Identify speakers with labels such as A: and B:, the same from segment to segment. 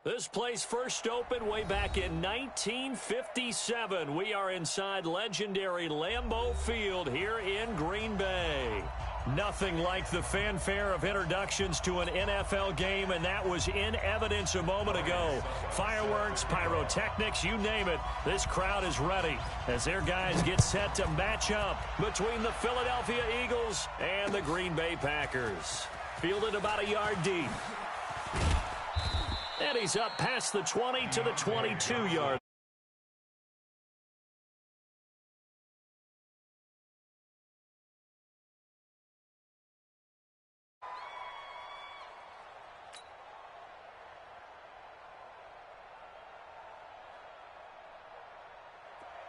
A: This place first opened way back in 1957. We are inside legendary Lambeau Field here in Green Bay. Nothing like the fanfare of introductions to an NFL game, and that was in evidence a moment ago. Fireworks, pyrotechnics, you name it. This crowd is ready as their guys get set to match up between the Philadelphia Eagles and the Green Bay Packers. Fielded about a yard deep. And he's up past the 20 to the 22-yard.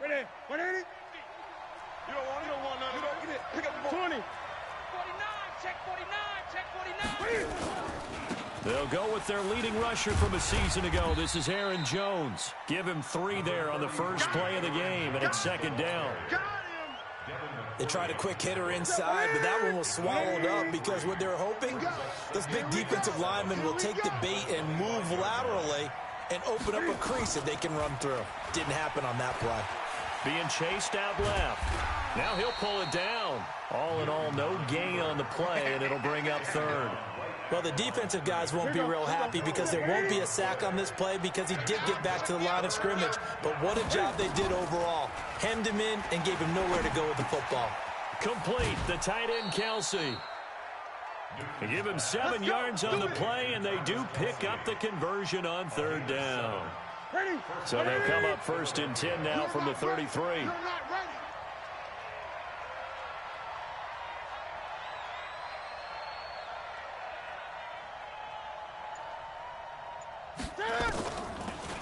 B: Ready? 180? You don't want none. You don't get it. Pick up the ball. 20. 49. Check 49. Check 49.
A: They'll go with their leading rusher from a season ago. This is Aaron Jones. Give him 3 there on the first play of the game, and it's second down.
C: They tried a quick hitter inside, but that one was swallowed up because what they're hoping, those big defensive linemen will take the bait and move laterally and open up a crease that they can run through. Didn't happen on that play.
A: Being chased out left. Now he'll pull it down. All in all, no gain on the play, and it'll bring up third.
C: Well, the defensive guys won't be real happy because there won't be a sack on this play because he did get back to the line of scrimmage. But what a job they did overall. Hemmed him in and gave him nowhere to go with the football.
A: Complete, the tight end, Kelsey. They give him 7 yards on the play, and they do pick up the conversion on third down. So they'll come up first and 10 now from the 33.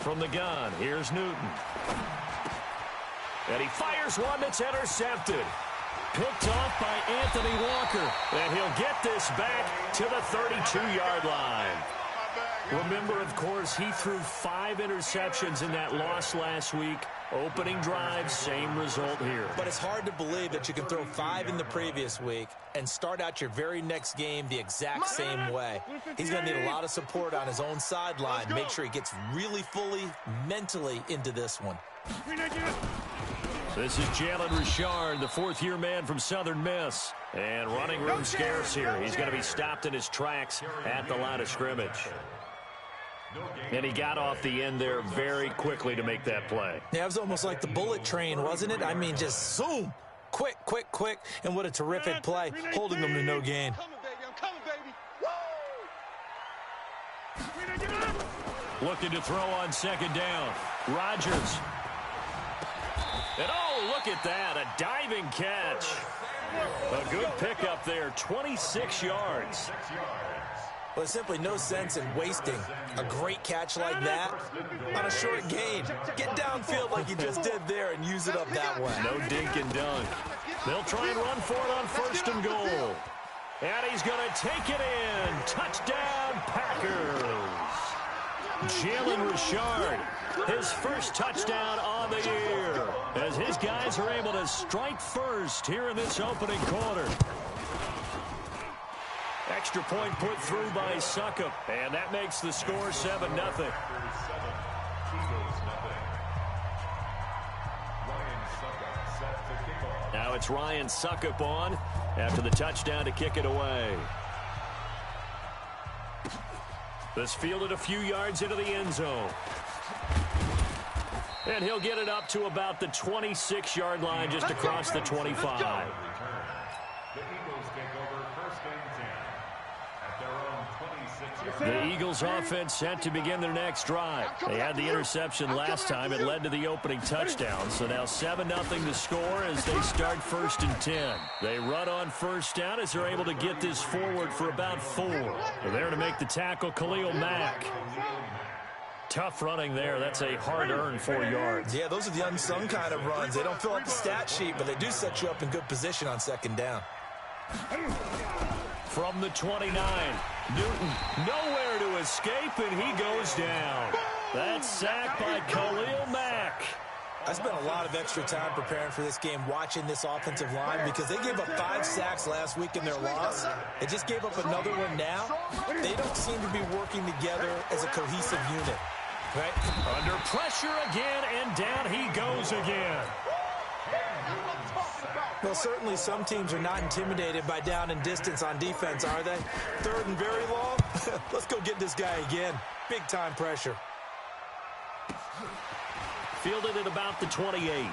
A: From the gun, here's Newton. And he fires one that's intercepted. Picked off by Anthony Walker. And he'll get this back to the 32-yard line. Remember, of course, he threw 5 interceptions in that loss last week. Opening drive, same result here.
C: But it's hard to believe that you can throw 5 in the previous week and start out your very next game the exact same way. He's going to need a lot of support on his own sideline. Make sure he gets really fully, mentally into this one.
A: This is Jalen Richard, the 4th-year man from Southern Miss. And running room scarce here. He's going to be stopped in his tracks at the line of scrimmage. And he got off the end there very quickly to make that play.
C: Yeah, it was almost like the bullet train, wasn't it? I mean, just zoom. Quick, quick, quick. And what a terrific play, holding them to no gain.
A: Looking to throw on second down. Rodgers. And oh, look at that, a diving catch. A good pickup there, 26 yards.
C: Well, there's simply no sense in wasting a great catch like that on a short gain. Get downfield like you just did there and use it up that way.
A: No dink and dunk. They'll try and run for it on first and goal. And he's going to take it in. Touchdown, Packers. Jalen Richard, his first touchdown on the year, as his guys are able to strike first here in this opening quarter. Extra point put through by Succop, and that makes the score 7-0. Now it's Ryan Succop on after the touchdown to kick it away. This fielded a few yards into the end zone. And he'll get it up to about the 26-yard line just across the 25. The Eagles offense set to begin their next drive. They had the interception last time. It led to the opening touchdown. So now 7-0 to score as they start first and 10. They run on first down as they're able to get this forward for about 4. They're there to make the tackle, Khalil Mack. Tough running there. That's a hard-earned 4 yards.
C: Yeah, those are the unsung kind of runs. They don't fill up the stat sheet, but they do set you up in good position on second down.
A: From the 29, Newton nowhere to escape, and he goes down. That's sacked by Khalil Mack.
C: I spent a lot of extra time preparing for this game, watching this offensive line, because they gave up 5 sacks last week in their loss. They just gave up another one now. They don't seem to be working together as a cohesive unit. Right?
A: Under pressure again, and down he goes again.
C: Well, certainly some teams are not intimidated by down and distance on defense, are they? 3rd and very long? Let's go get this guy again. Big time pressure.
A: Fielded at about the 28.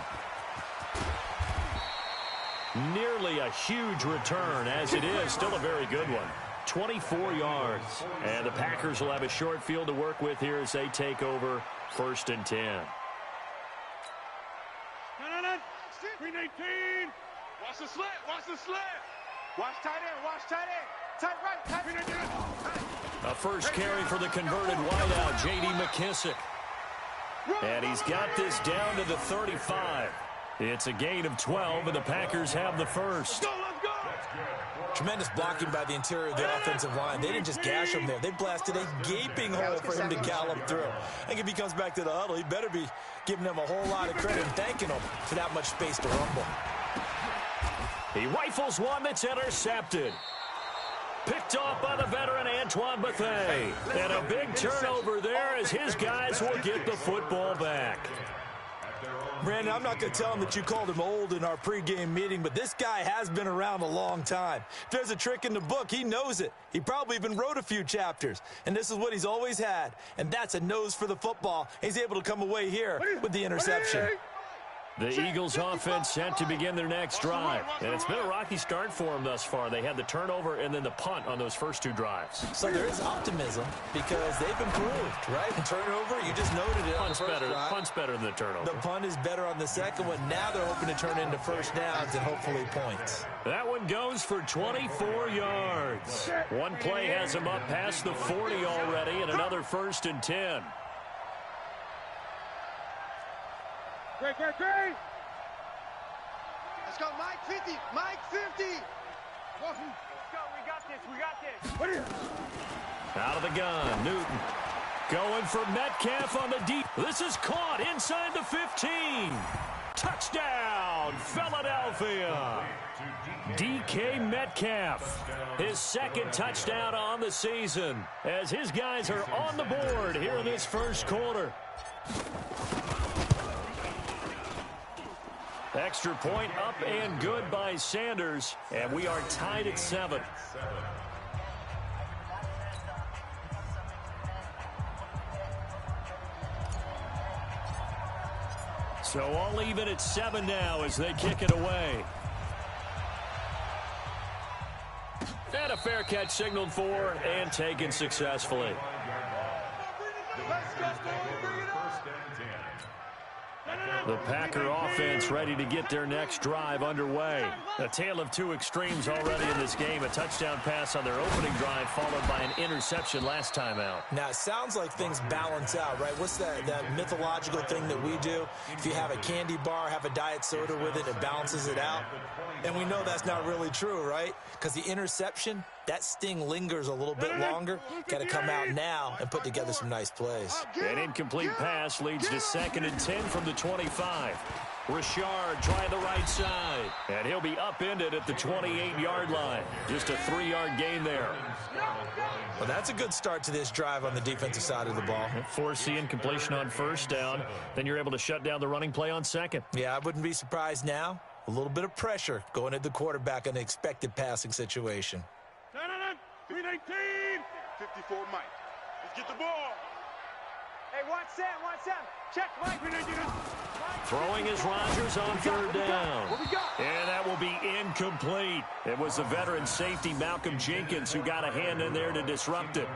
A: Nearly a huge return, as it is still a very good one. 24 yards. And the Packers will have a short field to work with here as they take over 1st and 10.
B: Green 18. Watch the slant. Watch the slant. Watch tight end. Watch tight end. Tight right. Tight right.
A: A first carry for the converted wideout, J.D. McKissick. And he's got this down to the 35. It's a gain of 12, and the Packers have the first.
B: Let's go.
C: Tremendous blocking by the interior of the offensive line. They didn't just gash him there. They blasted a gaping hole for him to gallop through. I think if he comes back to the huddle, he better be giving them a whole lot of credit and thanking them for that much space to rumble.
A: He rifles one that's intercepted. Picked off by the veteran Antoine Bethea. And a big turnover there as his guys will get the football back.
C: Brandon, I'm not going to tell him that you called him old in our pregame meeting, but this guy has been around a long time. If there's a trick in the book, he knows it. He probably even wrote a few chapters. And this is what he's always had, and that's a nose for the football. He's able to come away here with the interception.
A: The Eagles offense set to begin their next drive. And it's been a rocky start for them thus far. They had the turnover and then the punt on those first 2 drives.
C: So there is optimism because they've improved, right? Turnover, you just noted it.
A: Punt's better than the turnover.
C: The punt is better on the second one. Now they're hoping to turn into first downs and hopefully points.
A: That one goes for 24 yards. One play has him up past the 40 already, and another 1st and 10.
B: Great. Let's go, Mike 50. Mike 50. Let's go. We got this.
A: Out of the gun, Newton. Going for Metcalf on the deep. This is caught inside the 15. Touchdown, Philadelphia. DK Metcalf, his 2nd touchdown on the season, as his guys are on the board here in this first quarter. Extra point up and good by Sanders, and we are tied at 7. So all even at 7 now as they kick it away. And a fair catch signaled for and taken successfully. The Packer offense ready to get their next drive underway. A tale of 2 extremes already in this game. A touchdown pass on their opening drive followed by an interception last time out.
C: Now, it sounds like things balance out, right? What's that mythological thing that we do? If you have a candy bar, have a diet soda with it, it balances it out. And we know that's not really true, right? Because the interception, that sting lingers a little bit longer. Got to come out now and put together some nice plays.
A: An incomplete pass leads to 2nd and 10 from the 25. Richard trying the right side. And he'll be upended at the 28-yard line. Just a 3-yard gain there.
C: Well, that's a good start to this drive on the defensive side of the ball.
A: Force the incompletion on 1st down. Then you're able to shut down the running play on 2nd.
C: Yeah, I wouldn't be surprised now. A little bit of pressure going at the quarterback in an expected passing situation.
B: 319. 54 Mike. Let's get the ball. Hey, watch Sam. Check Mike.
A: Throwing is Rodgers on 3rd down. And that will be incomplete. It was the veteran safety Malcolm Jenkins who got a hand in there to disrupt it.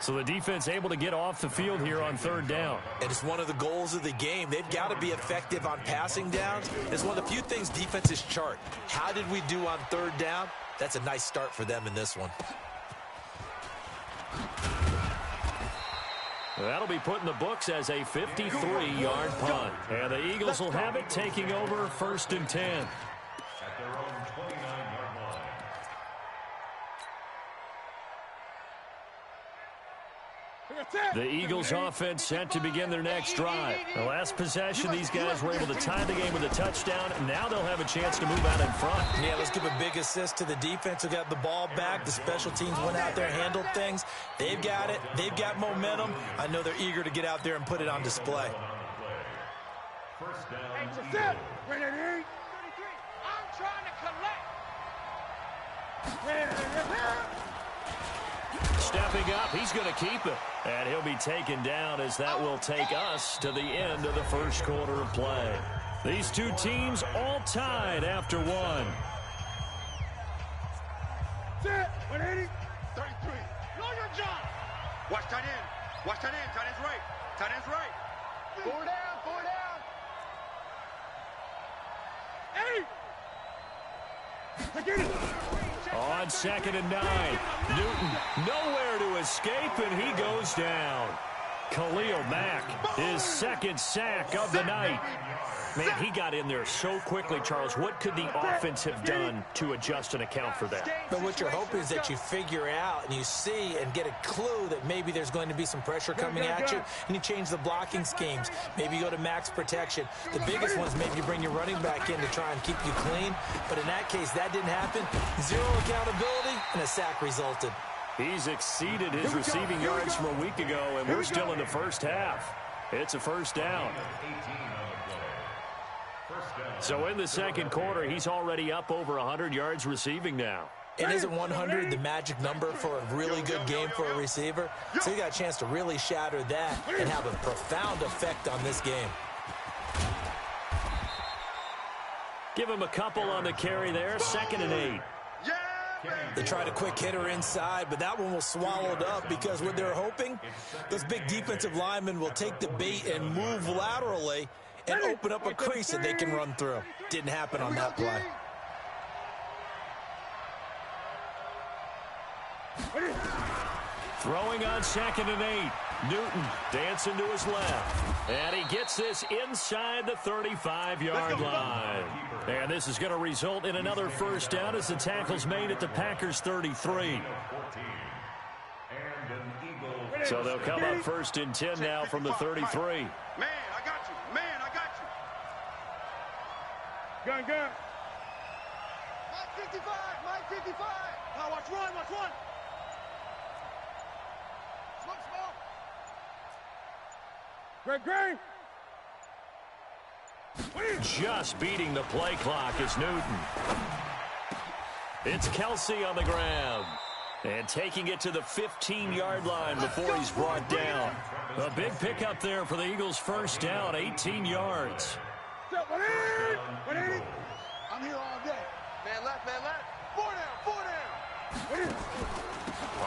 A: So the defense able to get off the field here on 3rd down.
C: And it's one of the goals of the game. They've got to be effective on passing downs. It's one of the few things defenses chart. How did we do on 3rd down? That's a nice start for them in this one.
A: That'll be put in the books as a 53-yard punt. And the Eagles will have it, taking over 1st and 10.
D: At their own 29-yard line.
A: The Eagles offense set to begin their next drive. The last possession, these guys were able to tie the game with a touchdown. Now they'll have a chance to move out in front.
C: Yeah, let's give a big assist to the defense who got the ball back. The special teams went out there, handled things. They've got it. They've got momentum. I know they're eager to get out there and put it on display.
D: First down.
B: I'm trying to collect.
A: Stepping up, he's going to keep it. And he'll be taken down as that will take us to the end of the first quarter of play. These two teams all tied after one.
B: 180. 33. Know your job. Watch tight end. Watch tight end. Tight end's right. Tight end's right. Four down. Four down. 8.
A: On 2nd and 9. Newton nowhere to escape, and he goes down. Khalil Mack, his second sack of the night. Man, he got in there so quickly, Charles. What could the offense have done to adjust and account for that?
C: But what you're hoping is that you figure out and you see and get a clue that maybe there's going to be some pressure coming at you, and you change the blocking schemes. Maybe you go to max protection. The biggest one is maybe you bring your running back in to try and keep you clean. But in that case, that didn't happen. Zero accountability, and a sack resulted.
A: He's exceeded his receiving yards from a week ago, and we're still in the first half. It's a first down. So in the second quarter, he's already up over 100 yards receiving now.
C: And isn't 100 the magic number for a really good game for a receiver? So you got a chance to really shatter that and have a profound effect on this game.
A: Give him a couple on the carry there. 2nd and 8.
C: They tried a quick hitter inside, but that one was swallowed up because what they're hoping, those big defensive linemen will take the bait and move laterally and open up a crease that they can run through. Didn't happen on that play.
A: Throwing on 2nd and 8. Newton dancing to his left. And he gets this inside the 35-yard line. And this is going to result in another first down as the tackle's made at the Packers' 33. So they'll come up 1st and 10 now from the 33.
B: Man, I got you. Man, I got you. Gun. Mike 55. Mike 55. Now watch one. Watch one. Smoke. Great.
A: Just beating the play clock is Newton. It's Kelsey on the ground. And taking it to the 15-yard line before he's brought down. A big pickup there for the Eagles' first down, 18 yards.
B: 180. I'm here all day. Man left. 4 down.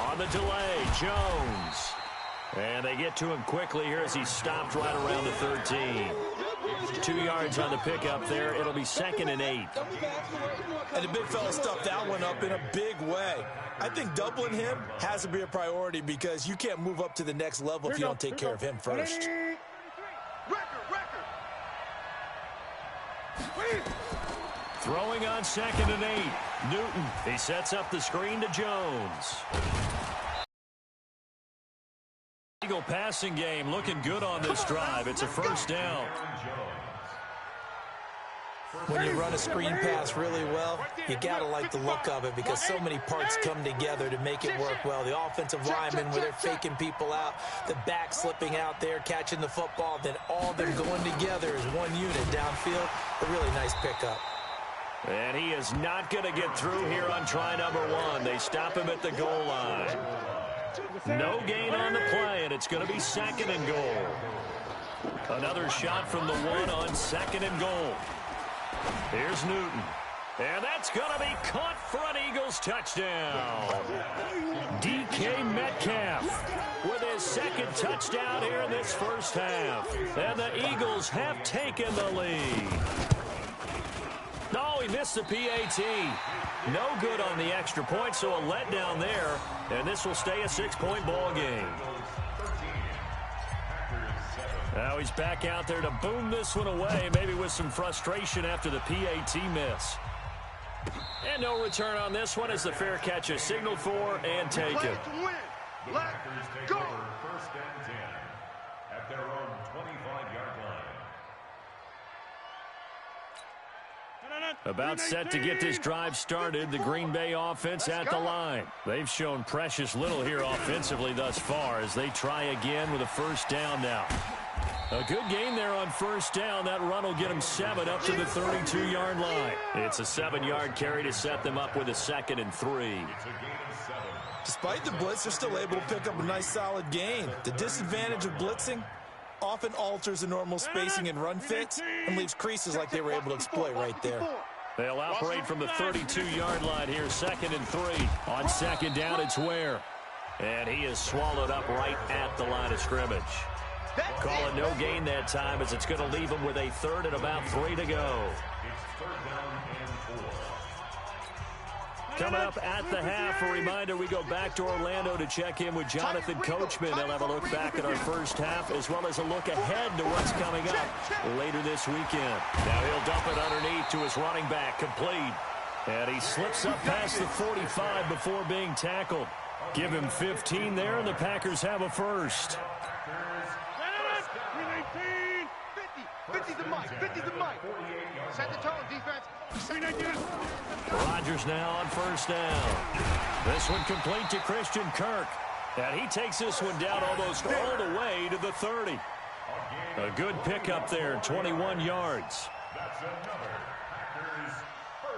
A: On the delay, Jones. And they get to him quickly here as he's stopped right around the 13. 2 yards on the pickup there. It'll be 2nd and 8.
C: And the big fella stuffed that one up in a big way. I think doubling him has to be a priority because you can't move up to the next level if you don't take care of him first.
A: Throwing on 2nd and 8. Newton, he sets up the screen to Jones. Eagle passing game looking good on this drive. It's a first down.
C: When you run a screen pass really well, you got to like the look of it because so many parts come together to make it work well. The offensive linemen, where they're faking people out, the back slipping out there, catching the football, then all of them going together as one unit downfield. A really nice pickup.
A: And he is not going to get through here on try number 1. They stop him at the goal line. No gain on the play, and it's going to be 2nd and goal. Another shot from the 1 on 2nd and goal. Here's Newton. And that's going to be caught for an Eagles touchdown. DK Metcalf with his second touchdown here in this first half. And the Eagles have taken the lead. No, he missed the PAT. No good on the extra point, so a letdown there. And this will stay a 6-point ball game. Now he's back out there to boom this one away, maybe with some frustration after the PAT miss. And no return on this one as the fair catch is signaled for and taken.
D: The Packers take over first and 10 at their own 25-yard line.
A: About set to get this drive started, the Green Bay offense at the line. They've shown precious little here offensively thus far as they try again with a first down now. A good gain there on first down. That run will get them 7 up to the 32-yard line. It's a 7-yard carry to set them up with a 2nd and 3.
C: Despite the blitz, they're still able to pick up a nice solid gain. The disadvantage of blitzing often alters the normal spacing and run fits and leaves creases like they were able to exploit right there.
A: They'll operate from the 32-yard line here, 2nd and 3. On 2nd down, it's Ware. And he is swallowed up right at the line of scrimmage. Call it no gain that time as it's going to leave him with a 3rd and about 3 to go.
D: It's 3rd down and 4.
A: Coming up at the half, a reminder, we go back to Orlando to check in with Jonathan Coachman. He'll have a look back at our first half as well as a look ahead to what's coming up later this weekend. Now he'll dump it underneath to his running back, complete. And he slips up past the 45 before being tackled. Give him 15 there, and the Packers have a first.
B: 50's the mic. 50's the mic. Set the tone, defense.
A: Rodgers now on first down. This one complete to Christian Kirk. And he takes this one down almost all the way to the 30. A good pickup there, 21 yards.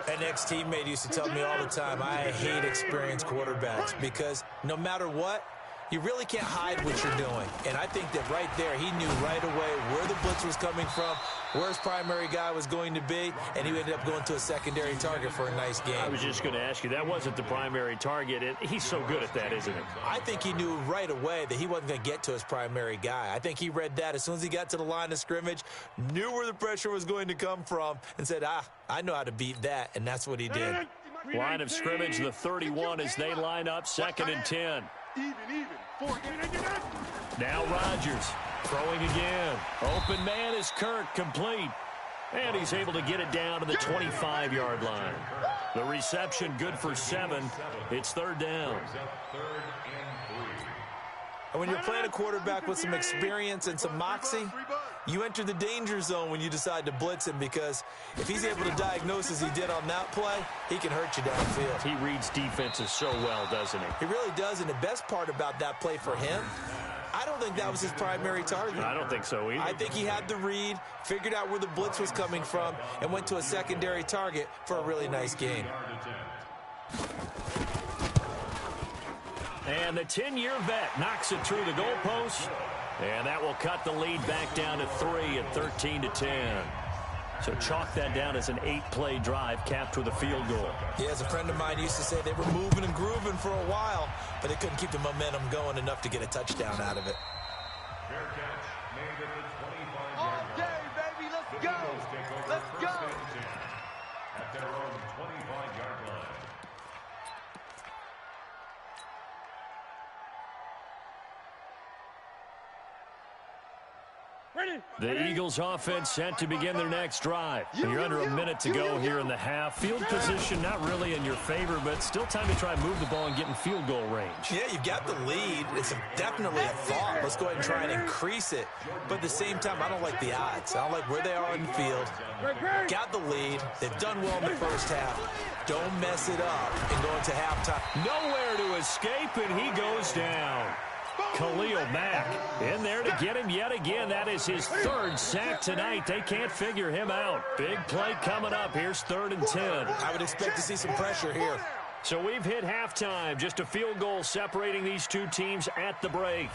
C: An ex-teammate used to tell me all the time, I hate experienced quarterbacks because no matter what, you really can't hide what you're doing. And I think that right there, he knew right away where the blitz was coming from, where his primary guy was going to be, and he ended up going to a secondary target for a nice game.
A: I was just going to ask you, that wasn't the primary target. He's so good at that, isn't he?
C: I think he knew right away that he wasn't going to get to his primary guy. I think he read that as soon as he got to the line of scrimmage, knew where the pressure was going to come from, and said, I know how to beat that, and that's what he did.
A: Line of scrimmage, the 31 as they line up, 2nd and 10. Now Rodgers throwing again. Open man is Kirk, complete. And he's able to get it down to the 25-yard line. The reception good for 7. It's 3rd down.
C: And when you're playing a quarterback with some experience and some moxie, you enter the danger zone when you decide to blitz him because if he's able to diagnose as he did on that play, he can hurt you downfield.
A: He reads defenses so well, doesn't he?
C: He really does, and the best part about that play for him, I don't think that was his primary target.
A: I don't think so either.
C: I think he had the read, figured out where the blitz was coming from, and went to a secondary target for a really nice gain.
A: And the 10-year vet knocks it through the goalpost. And that will cut the lead back down to 3 at 13-10. So chalk that down as an 8-play drive capped with a field goal.
C: Yeah, as a friend of mine used to say, they were moving and grooving for a while, but they couldn't keep the momentum going enough to get a touchdown out of it.
D: Fair catch made at the 25-yard
B: All
D: line.
B: day, baby, let's
D: The
B: go.
D: Eagles take over
B: Let's
D: first
B: go.
D: and 10 at their own 25-yard line.
A: The Eagles offense set to begin their next drive. You're under a minute to go here in the half. Field position not really in your favor, but still time to try and move the ball and get in field goal range.
C: Yeah, you've got the lead. It's definitely a thought. Let's go ahead and try and increase it. But at the same time, I don't like the odds. I don't like where they are in the field. Got the lead. They've done well in the first half. Don't mess it up and go into halftime.
A: Nowhere to escape, and he goes down. Khalil Mack in there to get him yet again. That is his 3rd sack tonight. They can't figure him out. Big play coming up. Here's 3rd and 10.
C: I would expect to see some pressure here.
A: So we've hit halftime. Just a field goal separating these two teams at the break.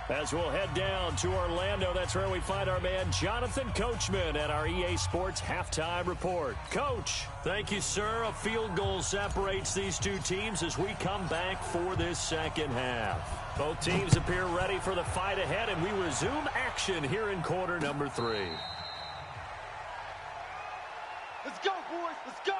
A: As we'll head down to Orlando, that's where we find our man Jonathan Coachman at our EA Sports Halftime Report. Coach, thank you, sir. A field goal separates these two teams as we come back for this second half. Both teams appear ready for the fight ahead, and we resume action here in quarter number 3.
B: Let's go, boys. Let's go.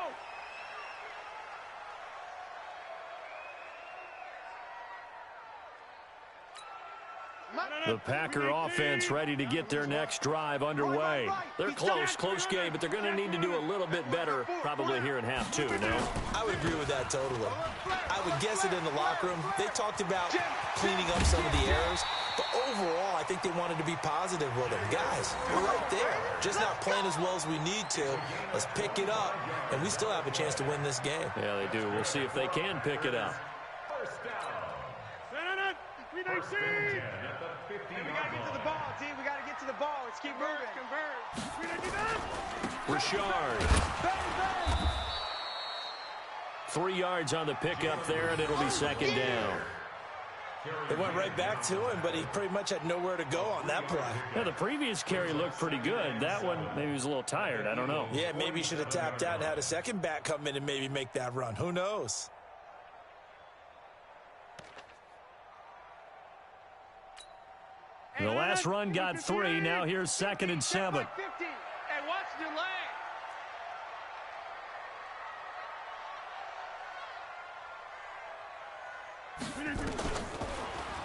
A: The Packer offense ready to get their next drive underway. They're close game, but they're going to need to do a little bit better probably here in half 2, no?
C: I would agree with that that totally. I would guess it in the locker room. They talked about cleaning up some of the errors, but overall, I think they wanted to be positive with them. Guys, we're right there. Just not playing as well as we need to. Let's pick it up, and we still have a chance to win this game.
A: Yeah, they do. We'll see if they can pick it up.
D: First down.
B: We got to get to the ball, team. We got to get to the ball. Let's keep moving.
A: Richard. 3 yards on the pickup there, and it'll be second down.
C: They went right back to him, but he pretty much had nowhere to go on that play.
A: Yeah, the previous carry looked pretty good. That one, maybe he was a little tired. I don't know.
C: Yeah, maybe he should have tapped out and had a second back come in and maybe make that run. Who knows?
A: The last run got 3. Now here's 2nd and 7.
B: And watch the leg.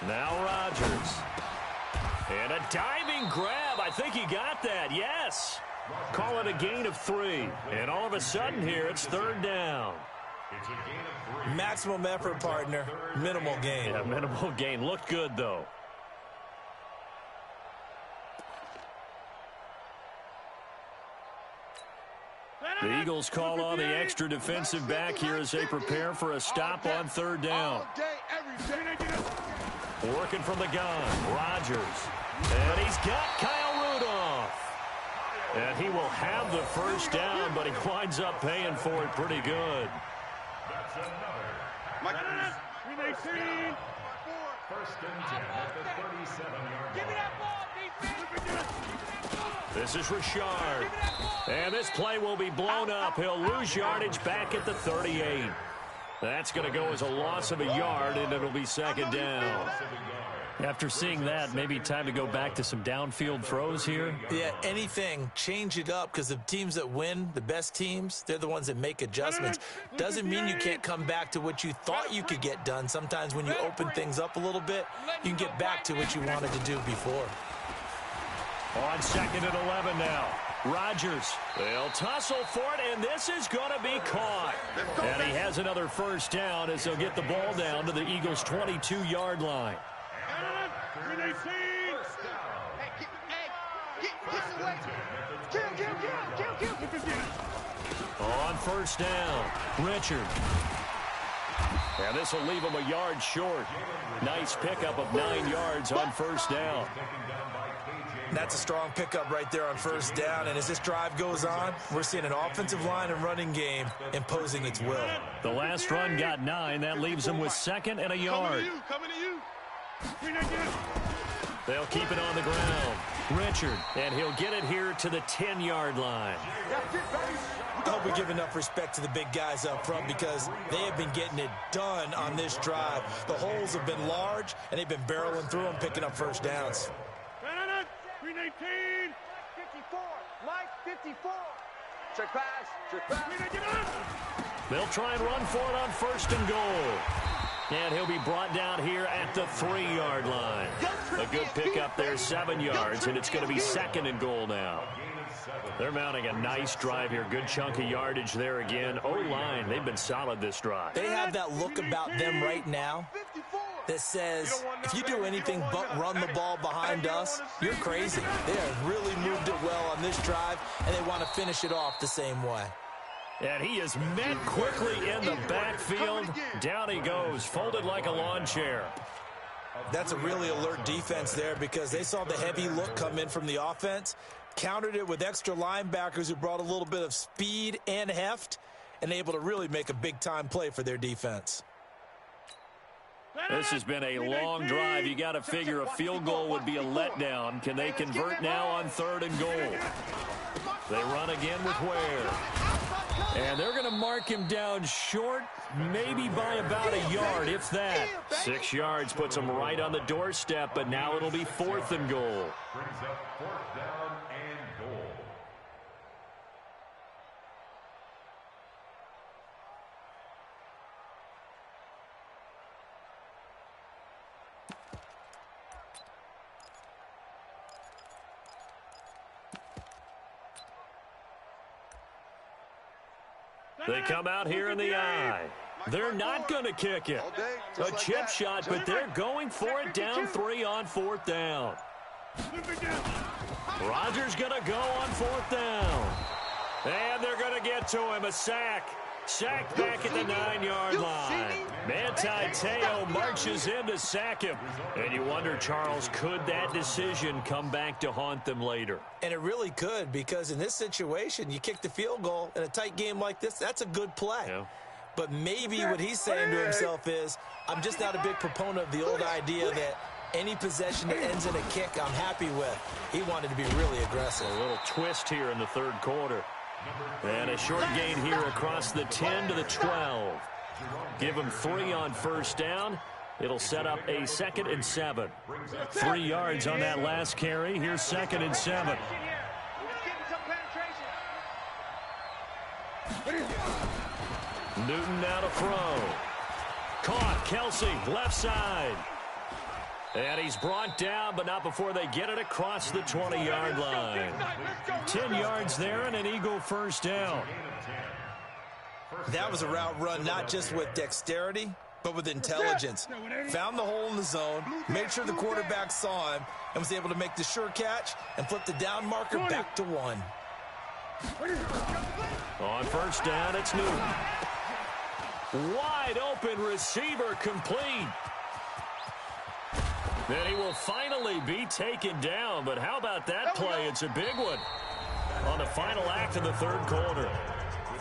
A: Now Rodgers. And a diving grab. I think he got that. Yes. Call it a gain of 3. And all of a sudden here, it's 3rd down.
D: It's a gain of 3.
C: Maximum effort, partner. Minimal gain.
A: Yeah, minimal gain. Looked good, though. The Eagles call on the extra defensive back here as they prepare for a stop on 3rd down. Working from the gun, Rodgers. And he's got Kyle Rudolph. And he will have the first down, but he winds up paying for it pretty good.
D: That's another. First and 10 at the 37-yard
B: Give me
D: line.
B: that ball, defense.
A: This is Richard. And this play will be blown up. He'll lose yardage back at the 38. That's going to go as a loss of a yard, and it'll be second down. After seeing that, maybe time to go back to some downfield throws here.
C: Yeah, anything. Change it up because the teams that win, the best teams, they're the ones that make adjustments. Doesn't mean you can't come back to what you thought you could get done. Sometimes when you open things up a little bit, you can get back to what you wanted to do before.
A: On 2nd and 11 now. Rodgers, they'll tussle for it, and this is going to be caught. And he has another first down as they'll get the ball down to the Eagles' 22-yard line. On first down, Richard. And this will leave him a yard short. Nice pickup of 9 yards on first down.
C: That's a strong pickup right there on first down. And as this drive goes on, we're seeing an offensive line and running game imposing its will.
A: The last run got 9. That leaves them with 2nd and a yard.
B: Coming to you.
A: They'll keep it on the ground. Richard, and he'll get it here to the 10-yard line.
C: I hope we give enough respect to the big guys up front because they have been getting it done on this drive. The holes have been large, and they've been barreling through them, picking up first downs.
B: 319. 54. Mike, 54. Check pass. Check pass.
A: They'll try and run for it on 1st and goal. And he'll be brought down here at the 3-yard line. A good pickup there, 7 yards, and it's going to be 2nd and goal now. They're mounting a nice drive here. Good chunk of yardage there again. O-line, they've been solid this drive.
C: They have that look about them right now that says, if you do anything but run the ball behind us, you're crazy. They have really moved it well on this drive, and they want to finish it off the same way.
A: And he is met quickly in the backfield. Down he goes, folded like a lawn chair.
C: That's a really alert defense there because they saw the heavy look come in from the offense, countered it with extra linebackers who brought a little bit of speed and heft, and able to really make a big-time play for their defense.
A: This has been a long drive. You got to figure a field goal would be a letdown. Can they convert now on 3rd and goal? They run again with Ware. And they're going to mark him down short, maybe by about a yard, if that. 6 yards puts him right on the doorstep, but now it'll be 4th and goal.
D: Brings up 4th down and goal.
A: They come out here in the eye. They're not going to kick it. A chip shot, but they're going for it down 3 on 4th down. Rodgers going to go on 4th down. And they're going to get to him. A sack. Sacked back at the 9-yard line. Manti Te'o marches in to sack him. And you wonder, Charles, could that decision come back to haunt them later?
C: And it really could, because in this situation, you kick the field goal in a tight game like this, that's a good play.
A: Yeah.
C: But maybe what he's saying to himself is, I'm just not a big proponent of the old idea that any possession that ends in a kick I'm happy with. He wanted to be really aggressive.
A: A little twist here in the 3rd quarter. And a short gain here across the 10 to the 12. Give him 3 on 1st down. It'll set up a 2nd and 7. 3 yards on that last carry. Here's 2nd and 7. Newton now to throw. Caught. Kelsey, left side. And he's brought down, but not before they get it across the 20-yard line. 10 yards there and an Eagle 1st down.
C: That was a route run not just with dexterity, but with intelligence. Found the hole in the zone, made sure the quarterback saw him, and was able to make the sure catch and flip the down marker back to 1.
A: On 1st down, it's Newton. Wide open receiver complete. Then he will finally be taken down, but how about that play? It's a big one on the final act of the 3rd quarter.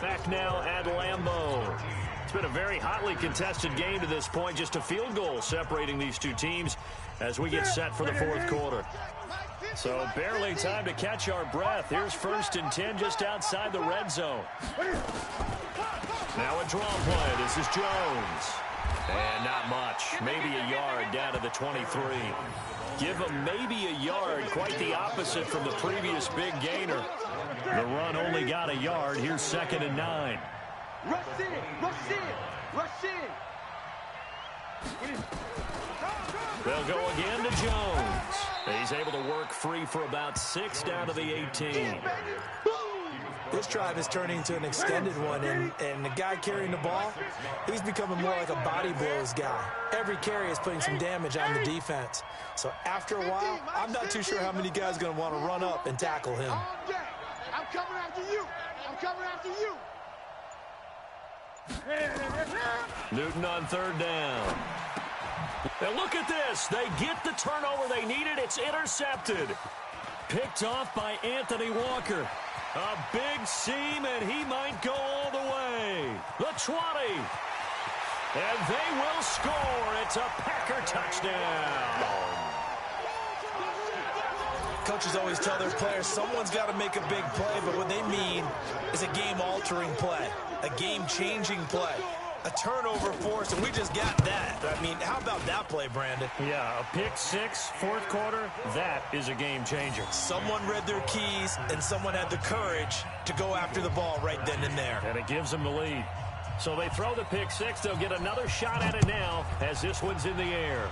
A: Back now at Lambeau. It's been a very hotly contested game to this point, just a field goal separating these two teams as we get set for the 4th quarter. So barely time to catch our breath. Here's 1st and 10 just outside the red zone. Now a draw play. This is Jones. And not much. Maybe a yard down to the 23. Give him maybe a yard. Quite the opposite from the previous big gainer. The run only got a yard. Here's 2nd and 9.
B: Rush in. Rush in. Rush in.
A: They'll go again to Jones. He's able to work free for about 6 down to the 18.
C: This drive is turning into an extended one, and the guy carrying the ball, he's becoming more like a body blows guy. Every carry is putting some damage on the defense. So after a while, I'm not too sure how many guys are going to want to run up and tackle him.
B: I'm coming after you. I'm coming after you.
A: Newton on 3rd down. And look at this. They get the turnover they needed. It's intercepted. Picked off by Anthony Walker. A big seam, and he might go all the way. The 20. And they will score. It's a Packer touchdown.
C: Coaches always tell their players someone's got to make a big play, but what they mean is a game-altering play, a game-changing play, a turnover force, and we just got that. I mean, how about that play, Brandon?
A: Yeah, a pick 6, 4th quarter, that is a game changer.
C: Someone read their keys, and someone had the courage to go after the ball right then and there.
A: And it gives them the lead. So they throw the pick 6. They'll get another shot at it now as this one's in the air.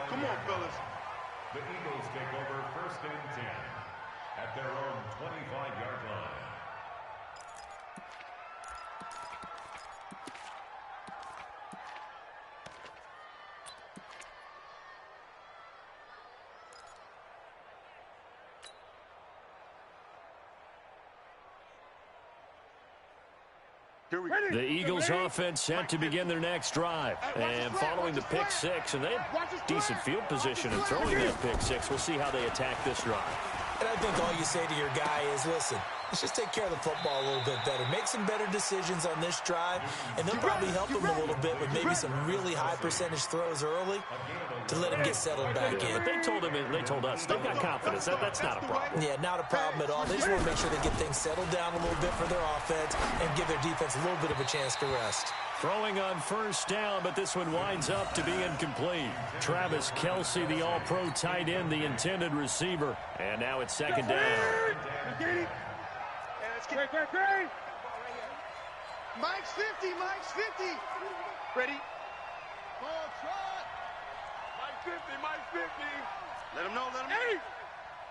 B: Come on, fellas.
D: The Eagles take over 1st and 10 at their own 25-yard line.
A: The Eagles offense set to begin their next drive. And following the pick 6, and they have decent field position in throwing that pick 6. We'll see how they attack this drive.
C: And I think all you say to your guy is, listen, let's just take care of the football a little bit better. Make some better decisions on this drive, and they'll probably help him a little bit with maybe some really high percentage throws early to let him get settled back in.
A: But they told us they've got confidence. That's not a problem.
C: Yeah, not a problem at all. They just want to make sure they get things settled down a little bit for their offense and give their defense a little bit of a chance to rest.
A: Throwing on 1st down, but this one winds up to be incomplete. Travis Kelsey, the all-pro tight end, the intended receiver. And now it's 2nd down.
B: Great. Mike's 50, Mike's 50. Ready? Ball trot. Mike's 50. Let him know.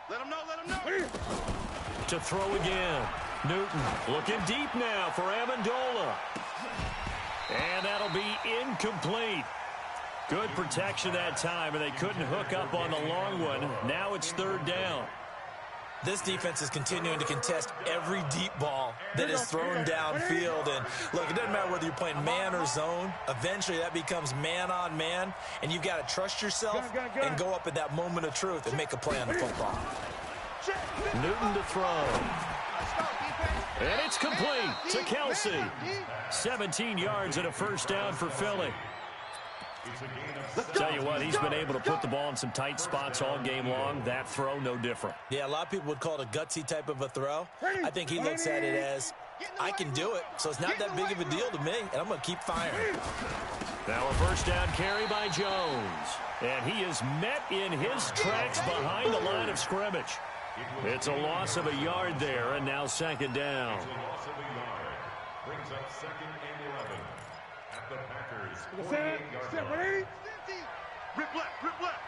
B: Let him know.
A: To throw again. Newton looking deep now for Amendola. And that'll be incomplete. Good protection that time, and they couldn't hook up on the long one. Now it's third down.
C: This defense is continuing to contest every deep ball that is thrown downfield. And, look, it doesn't matter whether you're playing man or zone. Eventually, that becomes man on man, and you've got to trust yourself and go up in that moment of truth and make a play on the football.
A: Newton to throw. And it's complete to Kelsey. 17 yards and a first down for Philly. Tell you what, he's been able to put the ball in some tight spots all game long. That throw, no different.
C: Yeah, a lot of people would call it a gutsy type of a throw. I think he looks at it as, I can do it, so it's not that big of a deal to me, and I'm going to keep firing.
A: Now a first down carry by Jones. And he is met in his tracks behind the line of scrimmage. It's a loss of a yard there, and now second down.
D: It's a loss of a yard. Brings up second and 11 at the Packers' 48-yard line.
B: Rip left.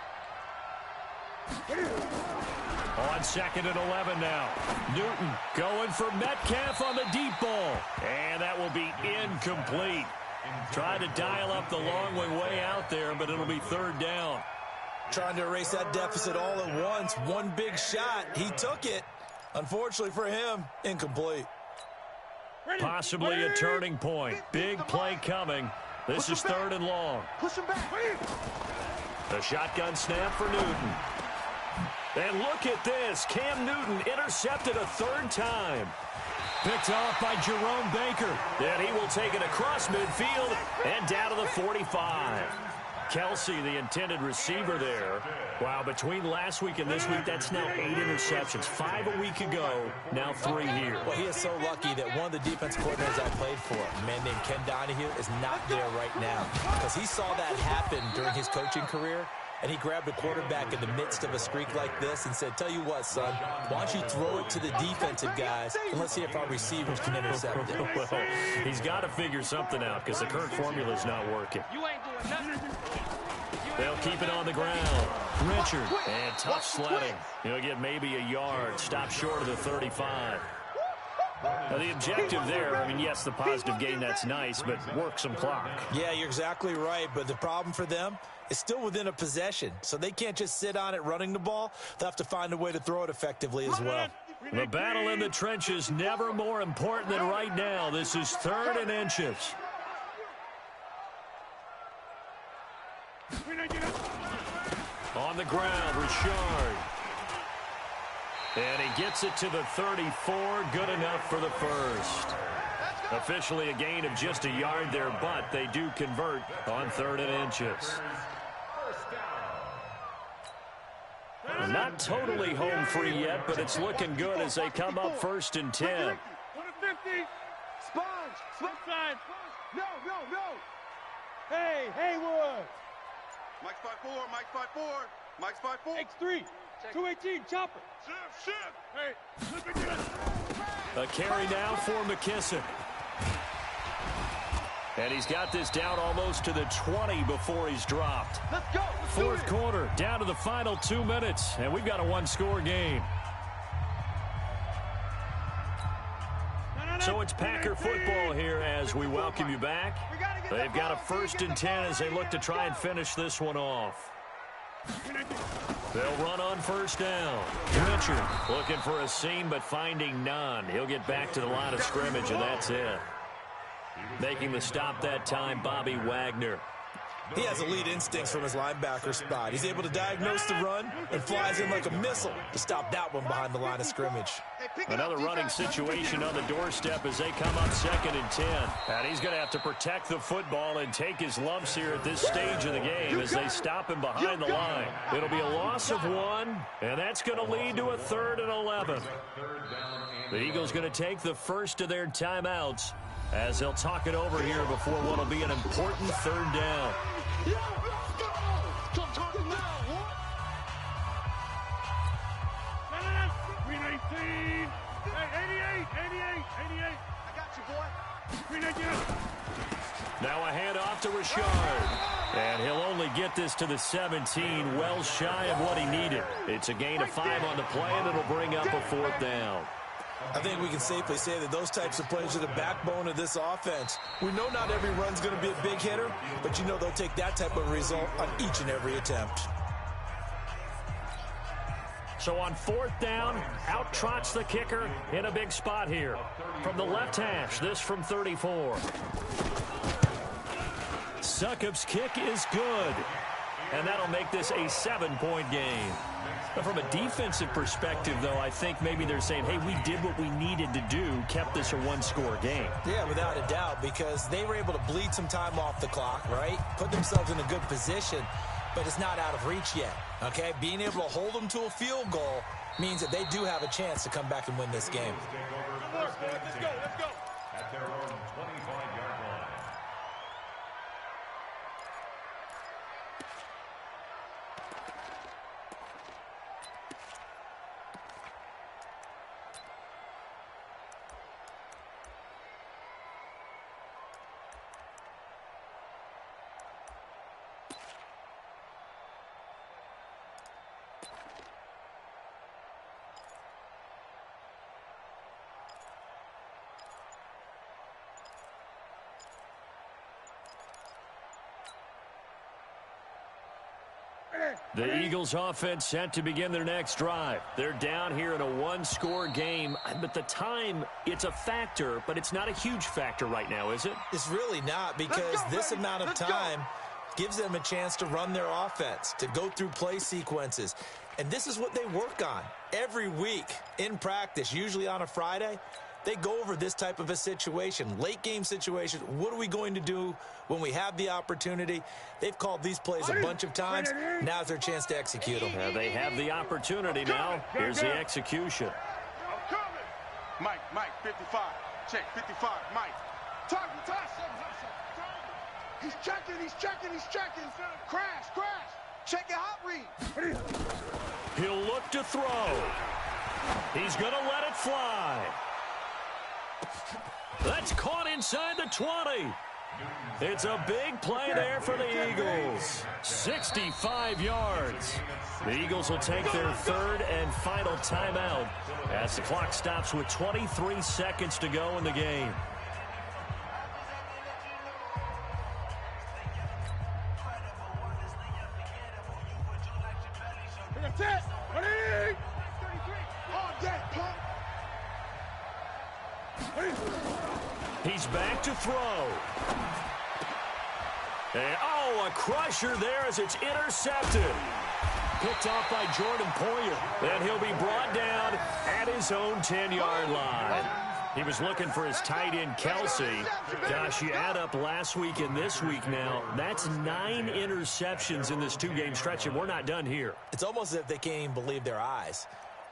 A: On second and 11 now. Newton going for Metcalf on the deep ball. And that will be incomplete. Tried to dial up the long way out there, but it'll be third down.
C: Trying to erase that deficit all at once. One big shot. He took it. Unfortunately for him, incomplete.
A: Possibly a turning point. Big play coming. This is third and long.
B: Push him back.
A: The shotgun snap for Newton. And look at this. Cam Newton intercepted a third time. Picked off by Jerome Baker. And he will take it across midfield and down to the 45. Kelsey, the intended receiver there. Wow, between last week and this week, that's now 8 interceptions. 5 a week ago, now 3 here.
C: Well, he is so lucky that one of the defense coordinators I played for, a man named Ken Donahue, is not there right now. Because he saw that happen during his coaching career, and he grabbed a quarterback in the midst of a streak like this and said, tell you what, son, why don't you throw it to the defensive guys, and let's see if our receivers can intercept it.
A: Well, he's got to figure something out because the current formula is not working.
B: You ain't doing nothing.
A: They'll keep it on the ground. Richard, and tough sledding. He'll get maybe a yard. Stop short of the 35. Now, the objective there, I mean, yes, the positive gain, that's nice, but work some clock.
C: Yeah, you're exactly right, but the problem for them is still within a possession, so they can't just sit on it running the ball. They'll have to find a way to throw it effectively as well.
A: The battle in the trenches never more important than right now. This is third and inches. On the ground, Richard. And he gets it to the 34. Good enough for the first. Officially a gain of just a yard there, but they do convert on third and inches. Not totally home free yet, but it's looking good as they come up first and 10.
B: 150. Sponge. Slip side. No. Hey, Haywood.
E: Mike's 5'4", Mike's 5'4", Mike's 5'4".
B: X3. 218, chopper. Shift. Hey, look at this.
A: A carry now for McKissick. And he's got this down almost to the 20 before he's dropped.
B: Let's go.
A: Fourth quarter, down to the final 2 minutes, and we've got a one-score game. So it's Packer football here as we welcome you back. They've got a first and 10 as they look to try and finish this one off. They'll run on first down. Richard looking for a seam but finding none. He'll get back to the line of scrimmage, and that's it. Making the stop that time, Bobby Wagner.
C: He has elite instincts from his linebacker spot. He's able to diagnose the run and flies in like a missile to stop that one behind the line of scrimmage.
A: Another running situation on the doorstep as they come up second and 10. And he's going to have to protect the football and take his lumps here at this stage of the game as they stop him behind the line. It'll be a loss of 1, and that's going to lead to a third and 11. The Eagles going to take the first of their timeouts as they'll talk it over here before what will be an important third down.
B: Yeah, let's go. Stop talking now. What? 319. Hey, 88. I got you, boy. 319.
A: Now a handoff to Richard. And he'll only get this to the 17, well shy of what he needed. It's a gain of 5 on the play, and it'll bring up a fourth down.
C: I think we can safely say that those types of plays are the backbone of this offense. We know not every run's going to be a big hitter, but you know they'll take that type of result on each and every attempt.
A: So on 4th down, out trots the kicker in a big spot here. From the left hash, this from 34. Succop's kick is good, and that'll make this a 7-point game. But from a defensive perspective, though, I think maybe they're saying, hey, we did what we needed to do, kept this a one-score game.
C: Yeah, without a doubt, because they were able to bleed some time off the clock, right? Put themselves in a good position, but it's not out of reach yet, okay? Being able to hold them to a field goal means that they do have a chance to come back and win this game.
B: Let's go.
D: At their own 25-yard line.
A: The Eagles offense set to begin their next drive. They're down here in a one-score game, but the time, it's a factor, but it's not a huge factor right now, is it?
C: It's really not, because this amount of time gives them a chance to run their offense, to go through play sequences. And this is what they work on every week in practice, usually on a Friday. They go over this type of a situation, late game situation. What are we going to do when we have the opportunity? They've called these plays a bunch of times. Now's their chance to execute them.
A: They have the opportunity now. Here's the execution.
E: Mike, 55. Check, 55, Mike.
B: Touch. He's checking. Crash.
E: Check your hot read.
A: He'll look to throw. He's going to let it fly. That's caught inside the 20. It's a big play there for the Eagles. 65 yards. The Eagles will take their third and final timeout as the clock stops with 23 seconds to go in the game.
B: That's it. Ready? On deck, pump.
A: He's back to throw. And, a crusher there as it's intercepted. Picked off by Jordan Poyer. And he'll be brought down at his own 10-yard line. He was looking for his tight end, Kelsey. Gosh, you add up last week and this week now, that's 9 interceptions in this 2-game stretch, and we're not done here.
C: It's almost as if they can't even believe their eyes.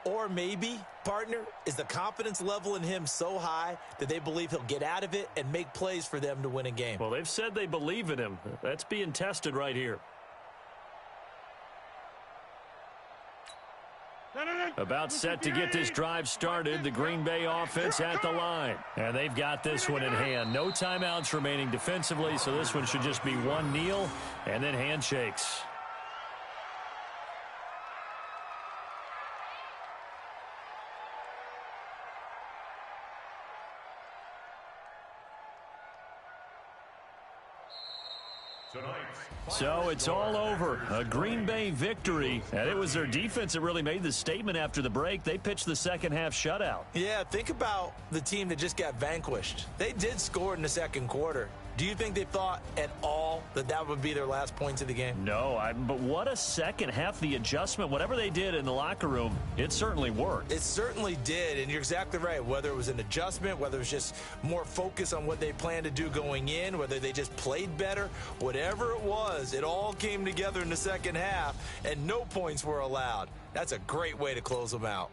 C: Or maybe, partner, is the confidence level in him so high that they believe he'll get out of it and make plays for them to win a game.
A: Well, they've said they believe in him. That's being tested right here. About set to get this drive started, the Green Bay offense at the line. And they've got this one in hand. No timeouts remaining defensively, so this one should just be one kneel and then handshakes. So it's all over. A Green Bay victory. And it was their defense that really made the statement after the break. They pitched the second half shutout.
C: Yeah, think about the team that just got vanquished. They did score in the second quarter. Do you think they thought at all that that would be their last points of the game?
A: No, but what a second half. The adjustment, whatever they did in the locker room, it certainly worked.
C: It certainly did, and you're exactly right. Whether it was an adjustment, whether it was just more focus on what they planned to do going in, whether they just played better, whatever it was, it all came together in the second half, and no points were allowed. That's a great way to close them out.